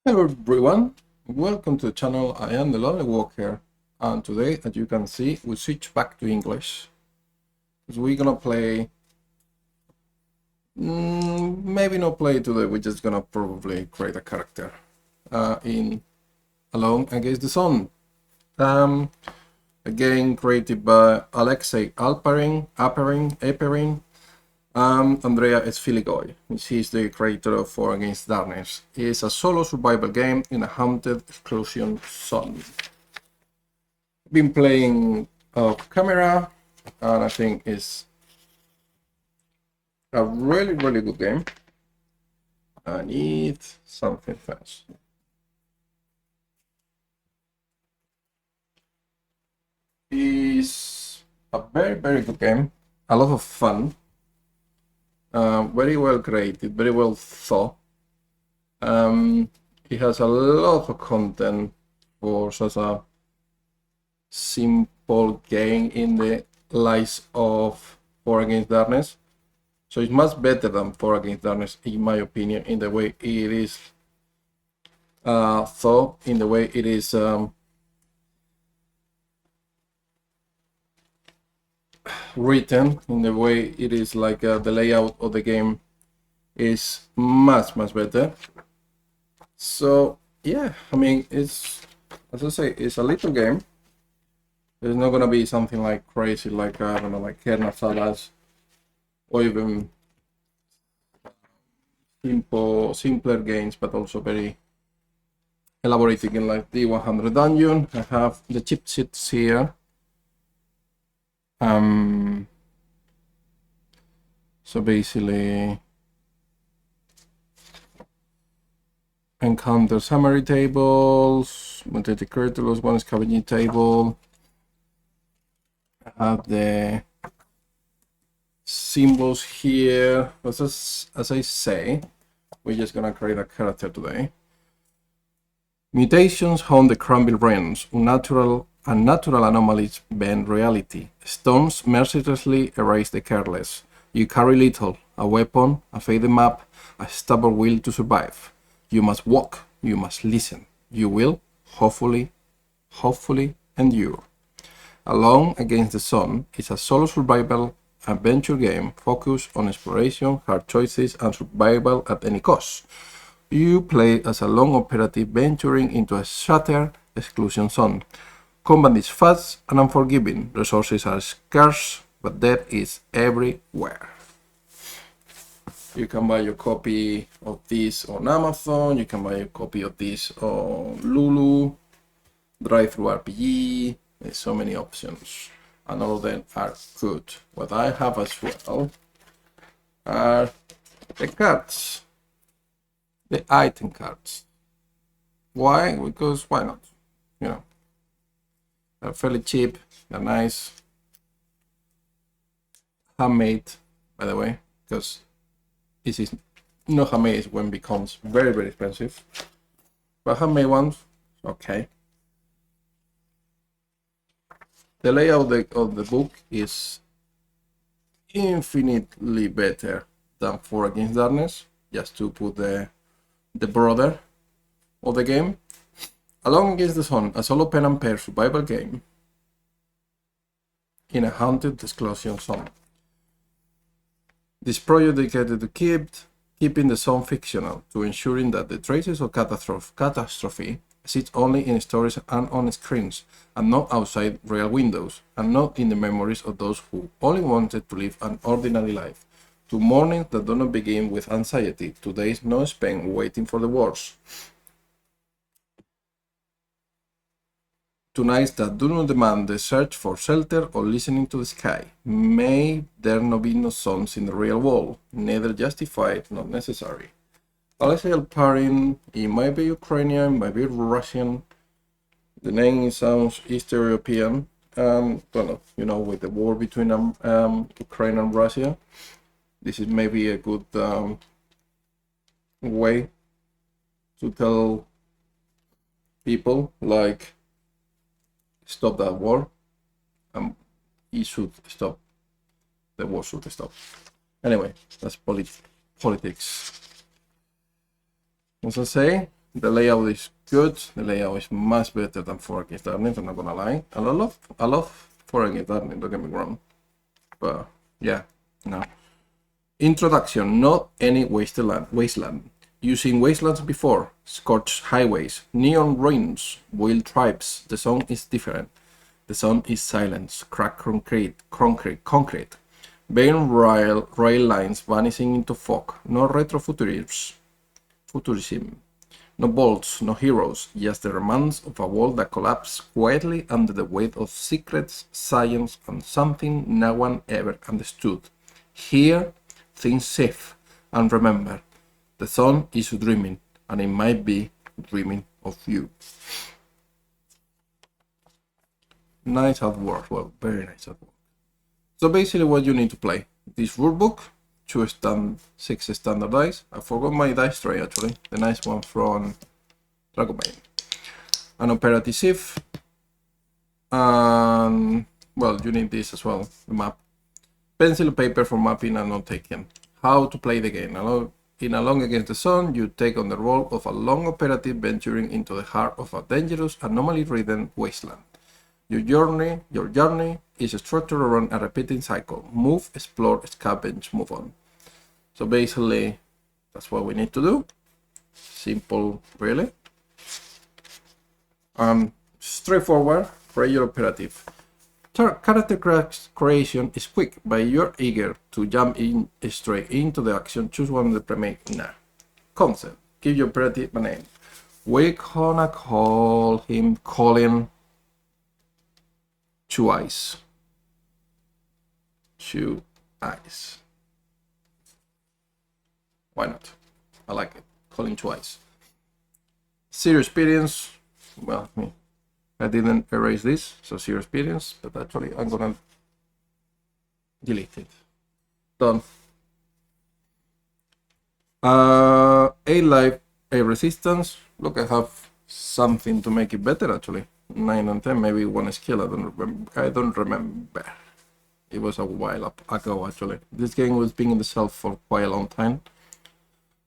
Hello everyone, welcome to the channel. I am the Lonely Walker, and today, as you can see, we switch back to English because we're gonna play. Maybe not play today. We're just gonna probably create a character in Alone Against the Sun. Um, Again, created by Alexei Aperin. Andrea Esfiligoy. He's the creator of For Against Darkness. It's a solo survival game in a haunted exclusion zone. Been playing off camera, and I think it's a really good game. I need something fast. It's a very good game. A lot of fun. Very well created, very well thought. It has a lot of content for such a simple game in the light of For Against Darkness. So it's much better than For Against Darkness, in my opinion, in the way it is thought, in the way it is written, in the way it is like the layout of the game is much better. So yeah, I mean, it's, as I say, it's a little game. There's not gonna be something like crazy, like I don't know, like kernel salas, or even simpler games, but also very elaborated in like the 100 dungeon. I have the cheat sheets here. So basically, encounter summary tables, magnetic curriculums, one scavenging table. I have the symbols here. As I say, we're just gonna create a character today. Mutations haunt the crumble realms. Unnatural anomalies bend reality. Storms mercilessly erase the careless. You carry little, a weapon, a faded map, a stubborn will to survive. You must walk, you must listen. You will, hopefully, endure. Alone Against the Sun is a solo survival adventure game focused on exploration, hard choices, and survival at any cost. You play as a lone operative venturing into a shattered exclusion zone. Combat is fast and unforgiving. Resources are scarce, but death is everywhere. You can buy your copy of this on Amazon. You can buy a copy of this on Lulu, Drive-Thru RPG. There's so many options, and all of them are good. What I have as well are the cards, the item cards. Why? Because why not? You know, they're fairly cheap. They're nice, handmade, by the way, because this is not handmade when it becomes very expensive. But handmade ones, okay. The layout of the book is infinitely better than For Against Darkness, just to put the border of the game. Alone Against the Sun, a solo pen and paper survival game in a haunted exclusion zone. This project dedicated to keeping the zone fictional, to ensuring that the traces of catastrophe sit only in stories and on screens, and not outside real windows, and not in the memories of those who only wanted to live an ordinary life. To mornings that do not begin with anxiety, to days not spent waiting for the worst. To nights that do not demand the search for shelter or listening to the sky. May there not be no suns in the real world, neither justified nor necessary. Alexei Alparin, it might be Ukrainian, it might be Russian. The name sounds East European. Well, you know, with the war between Ukraine and Russia, this is maybe a good way to tell people, like, stop that war, and it should stop. The war should stop. Anyway, that's politics. As I say, The layout is good. The layout is much better than 4 against Darkness, I'm not gonna lie. I love 4 against Darkness, don't get me wrong. But yeah, no. Introduction, not any wasteland. Using wastelands before, scorched highways, neon ruins, wild tribes. The zone is different. The zone is silence, cracked concrete. Barren rail lines vanishing into fog. No retrofuturism. No bolts, no heroes, just the remnants of a world that collapsed quietly under the weight of secrets, science, and something no one ever understood. Here, things shift, and remember, the sun is dreaming, and it might be dreaming of you. Nice artwork, well, very nice artwork. So basically what you need to play, this rulebook, 6 standard dice. I forgot my dice tray actually, the nice one from Dragonbane. An operative sieve, and well, you need this as well, the map. Pencil paper for mapping and note taking. How to play the game. In Along Against the Sun, you take on the role of a lone operative venturing into the heart of a dangerous, anomaly-ridden wasteland. Your journey is structured around a repeating cycle. Move, explore, scavenge, move on. So basically, that's what we need to do. Simple, really. Straightforward, regular operative. Character creation is quick, but you're eager to jump in straight into the action. Choose one of the primate. Nah. Concept. Give your operative a name. We're gonna call him Colin Two Eyes. Two Eyes. Why not? I like it. Colin Two Eyes. Zero experience. Well, I didn't erase this, so zero experience, but actually I'm gonna delete it. Done. 8 life, 8 resistance. Look, I have something to make it better actually. 9 and 10, maybe 1 skill, I don't remember. It was a while ago actually. This game was being in the shelf for quite a long time,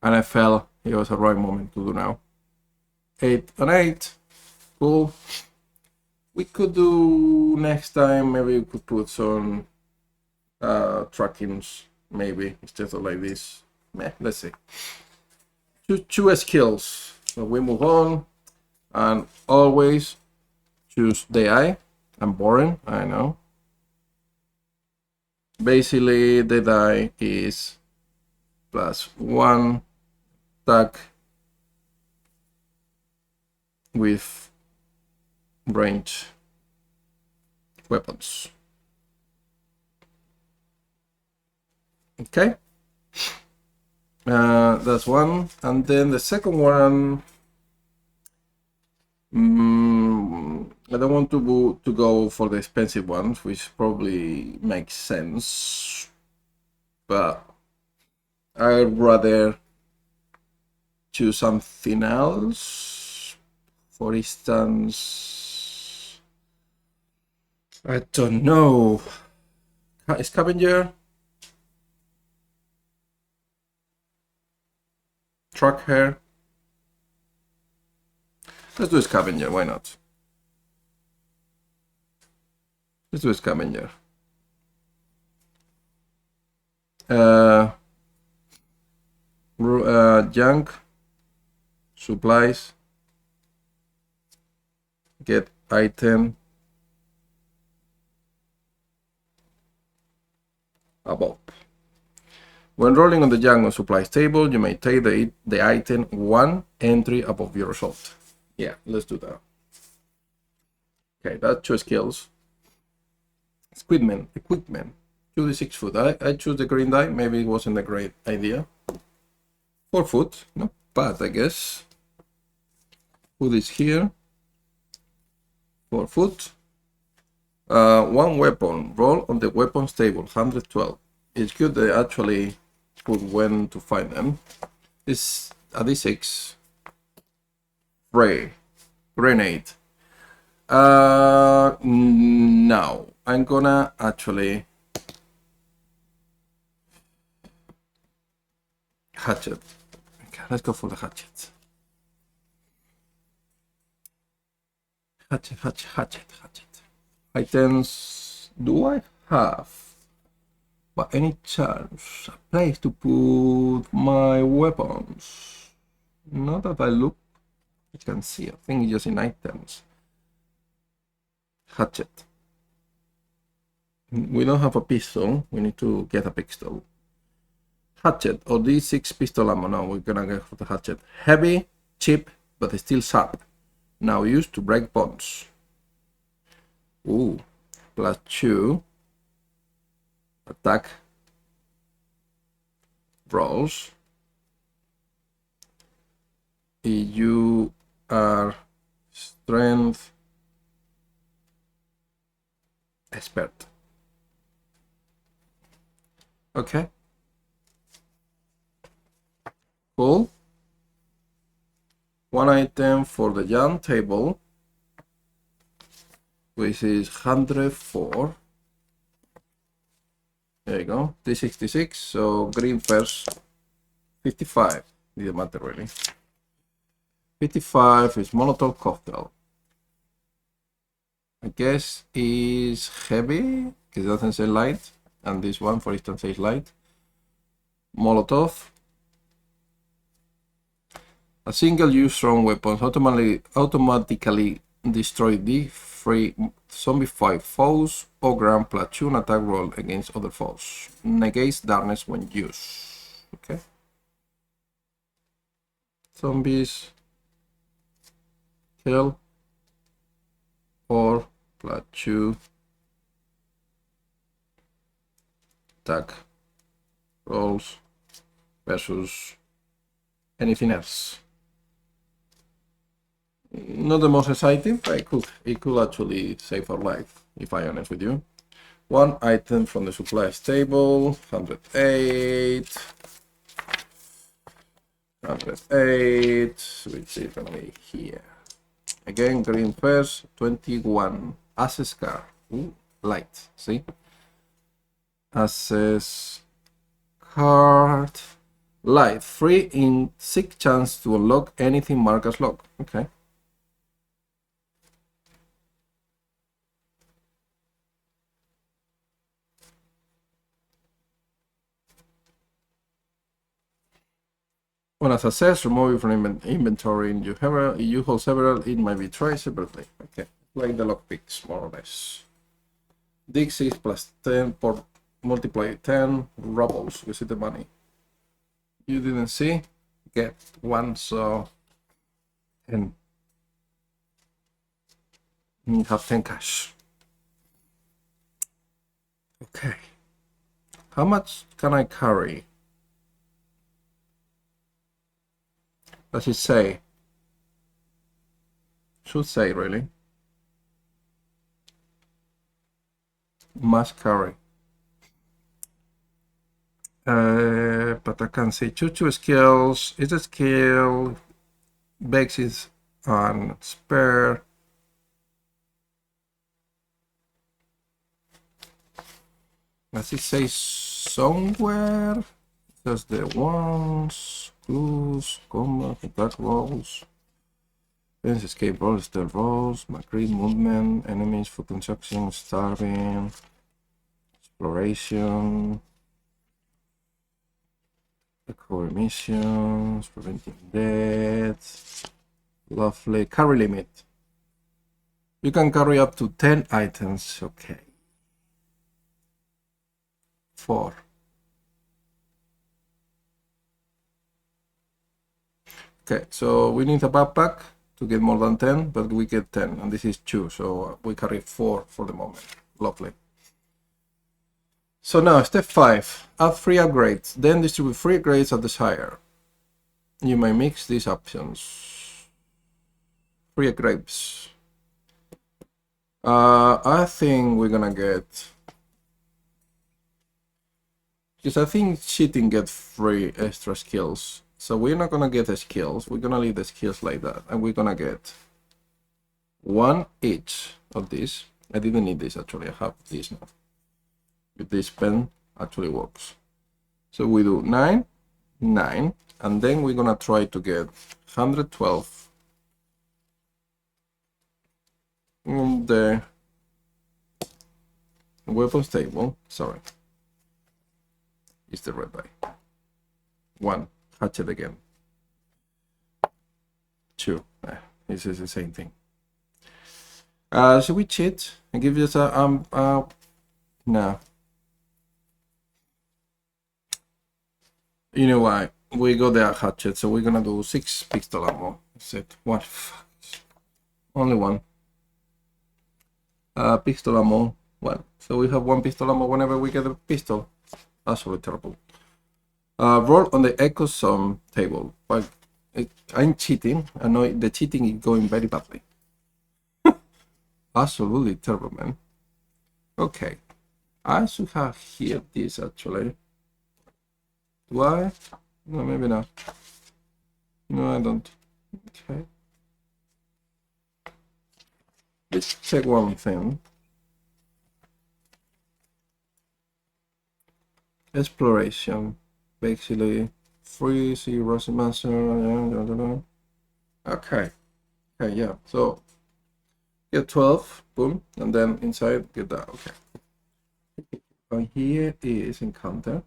and I felt it was a right moment to do now. 8 and 8, cool. We could do next time, maybe we could put some trackings, maybe, instead of like this. Let's see. Two skills. So we move on, and always choose the eye. I'm boring, I know. Basically, the die is +1 attack with range weapons. Okay, that's one, and then the second one, I don't want to go for the expensive ones, which probably makes sense, but I'd rather choose something else. For instance, I don't know. Scavenger? Truck hair? Let's do Scavenger, why not? Let's do Scavenger. Junk, supplies, get item, above. When rolling on the junk or supplies table, you may take the item 1 entry above your result. Yeah, let's do that. Okay, that's 2 skills. Equipment. 2d6 food. I choose the green die. Maybe it wasn't a great idea. 4 food. Not bad, I guess. Food is here. 4 food. 1 weapon. Roll on the weapons table. 112. It's good they actually put when to find them. It's a d6. Ray. Grenade. Now I'm gonna actually hatchet. Okay, let's go for the hatchet. Hatchet. Items. Do I have, by any chance, a place to put my weapons? Not that I look, I can see. I think just in items. Hatchet. We don't have a pistol. We need to get a pistol. Hatchet or D6 pistol ammo. No, we're gonna go for the hatchet. Heavy, cheap, but still sharp. Now used to break bones. Ooh, +2 attack rolls. If you are strength expert. Okay. Cool. One item for the yarn table, which is 104. There you go. D66. So green first. 55. Didn't matter really. 55 is Molotov cocktail. I guess is heavy because it doesn't say light, and this one, for instance, says light. Molotov. A single-use strong weapons automatically destroy D3 zombified foes or grant +2 attack roll against other foes. Negates darkness when used. Okay. Zombies. Kill. Or +2 attack rolls versus anything else. Not the most exciting, but it could actually save our life, if I'm honest with you. One item from the supplies table, 108, which is gonna be here. Again, green first, 21. Access card. Ooh, light, see? Access card. Light. 3 in 6 chance to unlock anything marked as locked. Okay. When a success, remove it from inventory. You hold several, it might be tried separately. Okay, like the lockpicks, more or less. D6 +10 for multiply 10 rubbles. You see the money. You didn't see? Get one, so 10. You have 10 cash. Okay. How much can I carry? Does it say? Should say, really. Must carry. But I can say two skills. Is a skill. Bex is on spare. Does it say somewhere? Just the ones, clues, combat, attack rolls, fence escape rolls, stealth rolls, macree movement, enemies for construction, starving, exploration, recovery missions, preventing death. Lovely. Carry limit. You can carry up to 10 items. Okay. 4. Okay, so we need a backpack to get more than 10, but we get 10, and this is 2, so we carry 4 for the moment. Lovely. So now, step 5, add 3 upgrades, then distribute 3 upgrades at desire. You may mix these options. 3 upgrades. I think we're gonna get... Because I think cheating gets 3 extra skills. So we're not gonna get the skills, we're gonna leave the skills like that, and we're gonna get 1 each of these. I didn't need this actually, I have this now. With this pen actually works. So we do 9, 9, and then we're gonna try to get 112 on the weapons table. Sorry, it's the red die. 1, hatchet again. 2, this is the same thing. Should we cheat and give us a no. You know why? We got the hatchet, so we're gonna do 6 pistol ammo. Set what? Only 1. Pistol ammo 1. So we have 1 pistol ammo whenever we get a pistol. Absolutely terrible. Roll on the echo sum table. But I'm cheating. I know the cheating is going very badly. Absolutely terrible, man. Okay. I should have here this actually. Do I? No, maybe not. No, I don't. Okay. Let's check one thing. Exploration. Basically, free, see, Rosy Master. Okay. Okay, yeah. So, get 12, boom, and then inside, get that. Okay. And here is encounter.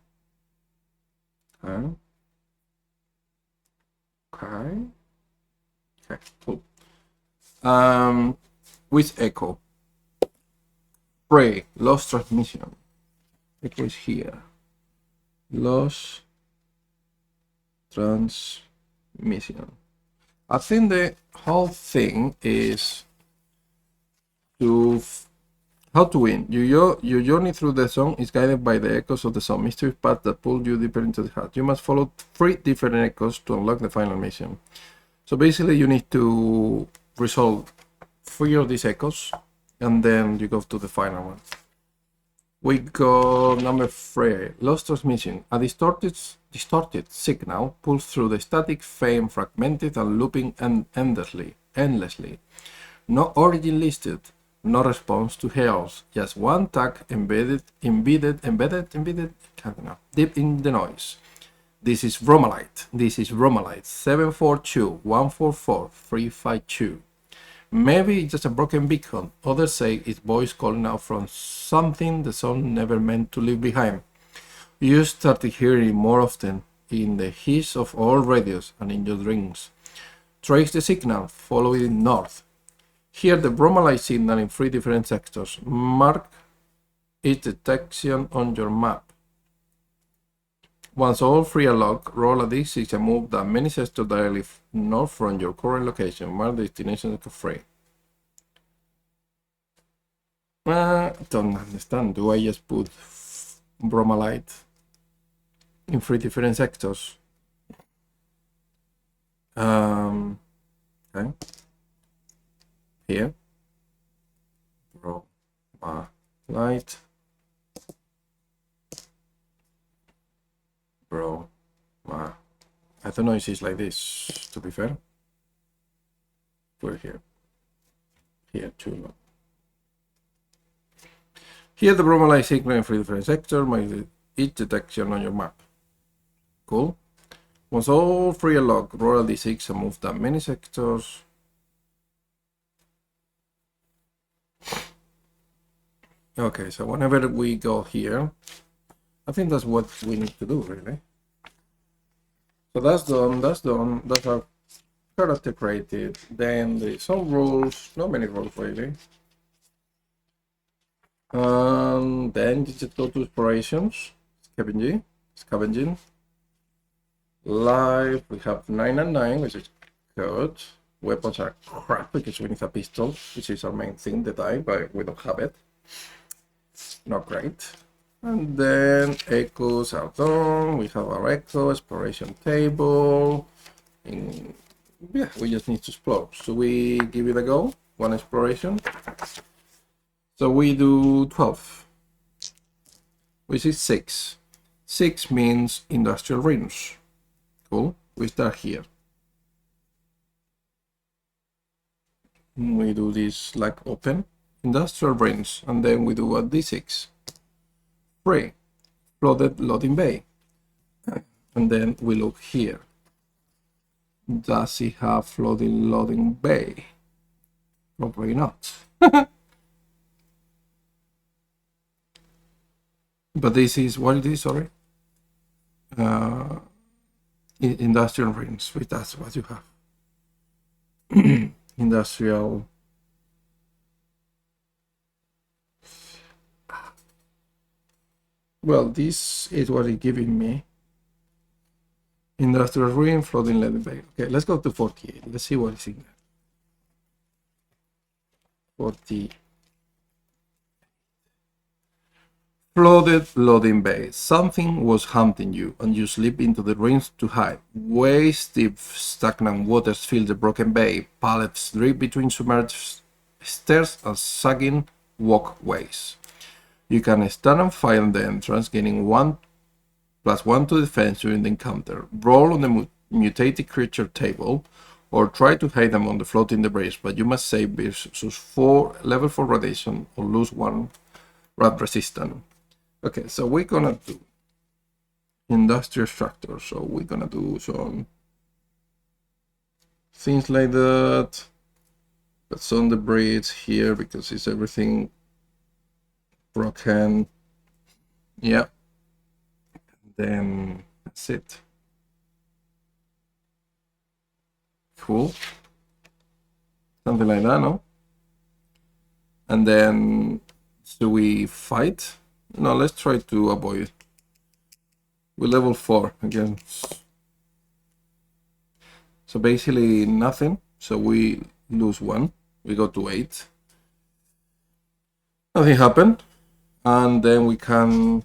Okay. Okay. Okay, cool. With echo. Pray, lost transmission. Echo is here. Lost transmission. I think the whole thing is to how to win. Your journey through the song is guided by the echoes of the song, mysterious path that pull you deeper into the heart. You must follow 3 different echoes to unlock the final mission. So basically, you need to resolve 3 of these echoes, and then you go to the final one. We got number 3, lost transmission. A distorted signal pulls through the static frame, fragmented and looping endlessly. No origin listed, no response to hails, just one tag embedded deep in the noise. This is Romalite. 742-144-352. Maybe it's just a broken beacon. Others say it's voice calling out from something the song never meant to leave behind. You started hearing it more often in the hiss of all radios and in your dreams. Trace the signal, follow it north. Hear the Bromalite signal in 3 different sectors. Mark its detection on your map. Once all 3 are locked, roll a d6 and move that many sectors directly north from your current location. Mark the destination as free. Don't understand. Do I just put Bromalite in 3 different sectors? Okay. Here. Bromalite. Bro, I don't know if it's like this, to be fair. We're here. Here too. Here the Bromalite signal in 3 different sectors, make each detection on your map. Cool. Once all 3 are locked, roll a d6 and move that many sectors. Okay, so whenever we go here, I think that's what we need to do, really. So that's done, that's our character created. Then there's some rules, not many rules really. Then you just go to explorations, scavenging. Live, we have 9 and 9, which is good. Weapons are crap because we need a pistol, which is our main thing, the die, but we don't have it. Not great. And then echoes are done. We have our echo exploration table. Yeah, we just need to explore. So we give it a go. 1 exploration. So we do 12, which is 6. 6 means industrial rings. Cool. We start here. We do this like open industrial rings, and then we do a d6. 3, flooded loading bay. And then we look here. Does it have flooded loading bay? Probably not. But this is what it is, sorry. Industrial rings, that's what you have. Industrial. Well, this is what it's giving me. Industrial ring, floating lead bag. Okay, let's go to 48. Let's see what is in there. 40. Flooded loading bay. Something was hunting you, and you slip into the rings to hide. Waist-deep stagnant waters fill the broken bay. Pallets drip between submerged stairs and sagging walkways. You can stand and find the entrance, gaining 1+1 to defense during the encounter. Roll on the mutated creature table, or try to hide them on the floating debris, but you must save versus level 4 radiation or lose 1 rad resistant. Okay, so we're gonna do industrial structure. So we're gonna do some things like that. But some debris here because it's everything broken. Yeah. Then that's it. Cool. Something like that, no? And then do we fight? No, let's try to avoid it. We're level 4 again. So basically nothing. So we lose 1. We go to 8. Nothing happened. And then we can...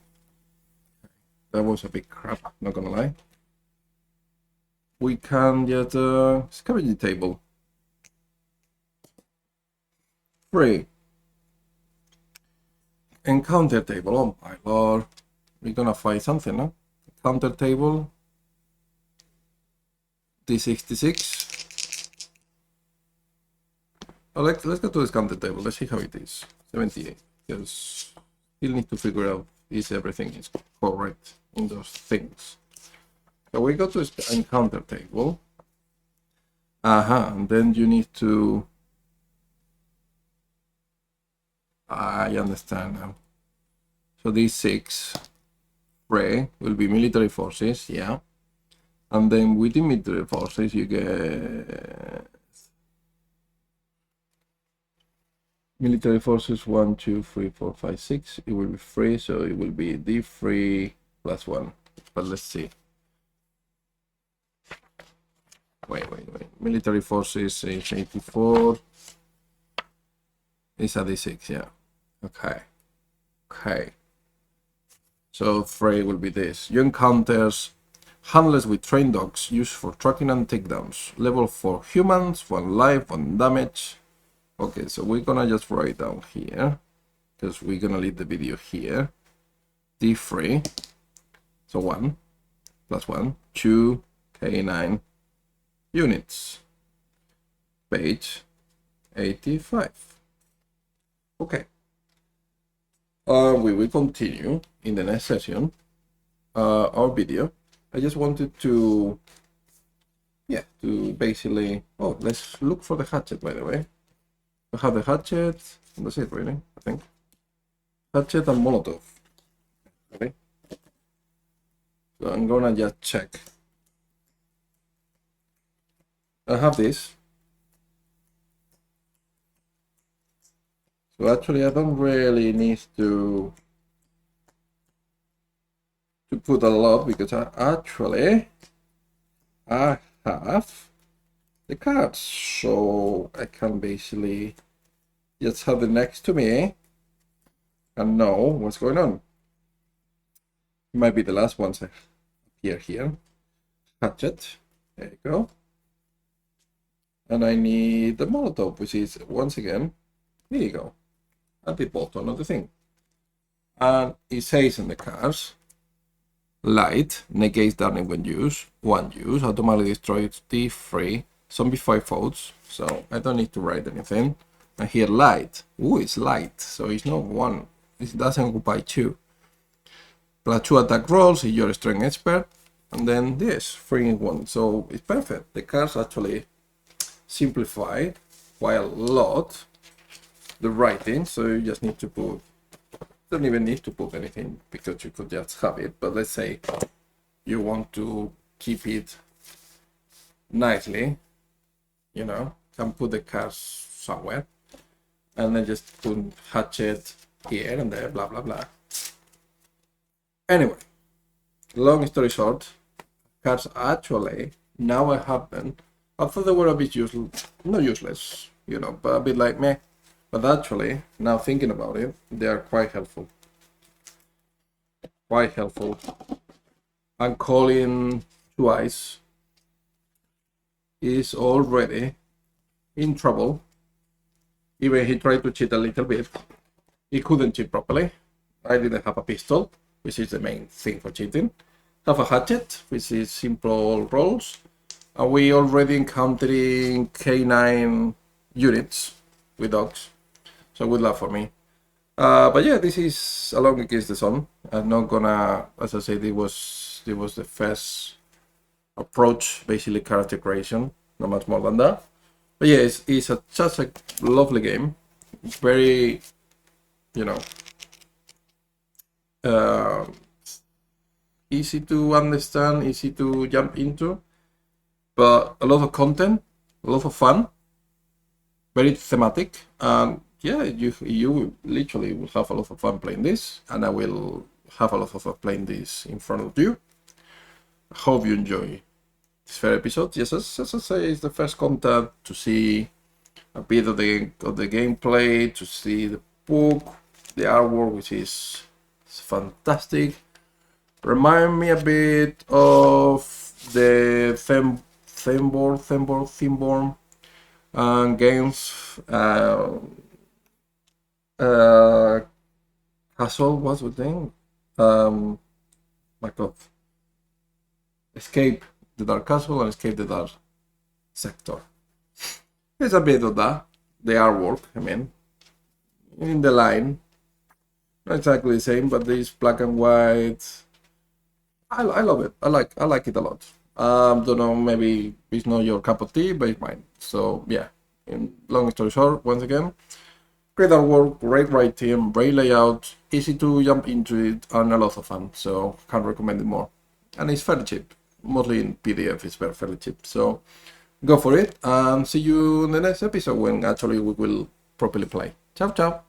That was a big crap, not gonna lie. We can get a scavenging table. Free. Encounter table. Oh my lord. We're gonna find something, no? Counter table. D66. Oh, let's go to this counter table. Let's see how it is. 78. Because still need to figure out if everything is correct in those things. So we go to this encounter table. And then you need to... I understand now. So these 6 fray will be military forces, yeah. And then within military forces you get military forces 1, 2, 3, 4, 5, 6. It will be free, so it will be D3 plus 1. But let's see. Wait. Military forces is 84. It's a D6, yeah. Okay. So fray will be this. You encounters handlers with trained dogs used for tracking and takedowns. Level 4 humans, 1 life, 1 damage. Okay, so we're gonna just write down here because we're gonna leave the video here. D3. So 1 plus 1, 2 K9 units. Page 85. Okay. We will continue in the next session our video. I just wanted to basically... Oh, let's look for the hatchet, by the way. I have the hatchet, and that's it really, I think. Hatchet and Molotov. Okay. So I'm gonna just check. I have this. So actually I don't really need to put a lot because I have the cards, so I can basically just have it next to me and know what's going on. It might be the last ones appear here. Hatchet, there you go. And I need the Molotov, which is once again, here you go, at the bottom of the thing. And it says in the cards, light negates damage when used. 1 use automatically destroys D3 zombie 5 foes. So I don't need to write anything. And here light. Ooh, it's light. So it's not 1. It doesn't occupy 2. Plus 2 attack rolls if you're a strength expert. And then this 3 in 1. So it's perfect. The cards actually simplify quite a lot, the writing, so you just need to put, don't even need to put anything because you could just have it, but let's say you want to keep it nicely, you know, can put the cards somewhere, and then just put hatchet here and there, blah blah blah. Anyway, long story short, cards actually, now I have them. I thought they were a bit useless, not useless, you know, but a bit like meh. But actually, now thinking about it, they are quite helpful. Quite helpful. And calling twice is already in trouble. Even he tried to cheat a little bit. He couldn't cheat properly. I didn't have a pistol, which is the main thing for cheating. Have a hatchet, which is simple rolls. And we already encountering K9 units with dogs. So good luck for me. But yeah, this is Along Against the Sun. I'm not gonna, as I said, it was the first approach, basically character creation, not much more than that. But yeah, it's just a lovely game. It's very, you know, easy to understand, easy to jump into, but a lot of content, a lot of fun, very thematic, and yeah, you literally will have a lot of fun playing this, and I will have a lot of fun playing this in front of you. I hope you enjoy this first episode. Yes, as I say, it's the first content to see a bit of the gameplay, to see the book, the artwork, which is fantastic. Remind me a bit of the Themborn games. Castle, what's the thing? My God. Escape the Dark Castle and Escape the Dark Sector. It's a bit of that. The artwork, I mean, in the line, not exactly the same, but this black and white. I love it. I like it a lot. Don't know, maybe it's not your cup of tea, but it's mine. So yeah. In long story short, once again, great artwork, great writing, great layout, easy to jump into it, and a lot of fun. So can't recommend it more. And it's fairly cheap. Mostly in PDF, it's fairly cheap. So go for it, and see you in the next episode when actually we will properly play. Ciao, ciao.